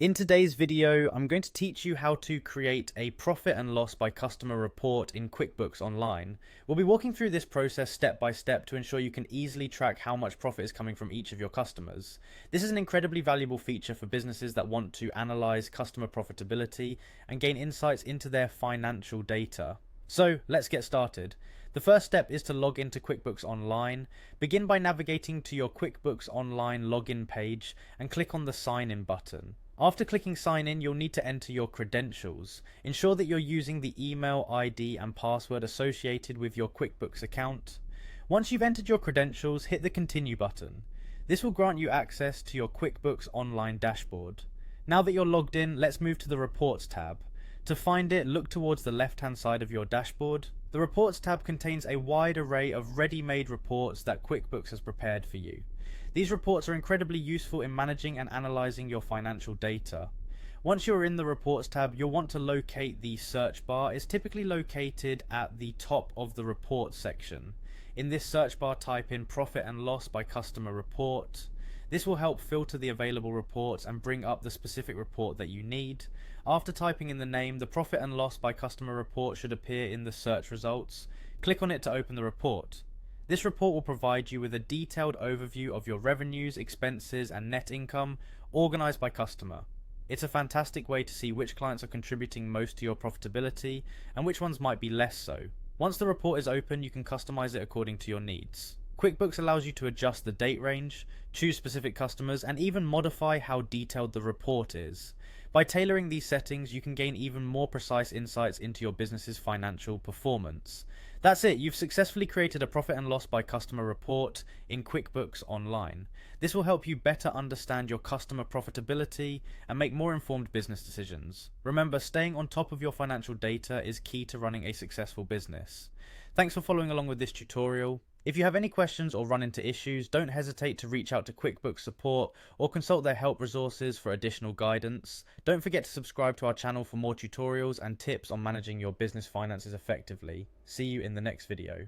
In today's video, I'm going to teach you how to create a profit and loss by customer report in QuickBooks Online. We'll be walking through this process step by step to ensure you can easily track how much profit is coming from each of your customers. This is an incredibly valuable feature for businesses that want to analyze customer profitability and gain insights into their financial data. So let's get started. The first step is to log into QuickBooks Online. Begin by navigating to your QuickBooks Online login page and click on the Sign In button. After clicking sign in, you'll need to enter your credentials. Ensure that you're using the email, ID and password associated with your QuickBooks account. Once you've entered your credentials, hit the continue button. This will grant you access to your QuickBooks Online dashboard. Now that you're logged in, let's move to the Reports tab. To find it, look towards the left-hand side of your dashboard. The Reports tab contains a wide array of ready-made reports that QuickBooks has prepared for you. These reports are incredibly useful in managing and analyzing your financial data. Once you're in the Reports tab, you'll want to locate the search bar. It's typically located at the top of the Reports section. In this search bar, type in Profit and Loss by Customer Report. This will help filter the available reports and bring up the specific report that you need. After typing in the name, the Profit and Loss by Customer Report should appear in the search results. Click on it to open the report. This report will provide you with a detailed overview of your revenues, expenses, and net income, organized by customer. It's a fantastic way to see which clients are contributing most to your profitability and which ones might be less so. Once the report is open, you can customize it according to your needs. QuickBooks allows you to adjust the date range, choose specific customers, and even modify how detailed the report is. By tailoring these settings, you can gain even more precise insights into your business's financial performance. That's it, you've successfully created a profit and loss by customer report in QuickBooks Online. This will help you better understand your customer profitability and make more informed business decisions. Remember, staying on top of your financial data is key to running a successful business. Thanks for following along with this tutorial. If you have any questions or run into issues, don't hesitate to reach out to QuickBooks support or consult their help resources for additional guidance. Don't forget to subscribe to our channel for more tutorials and tips on managing your business finances effectively. See you in the next video.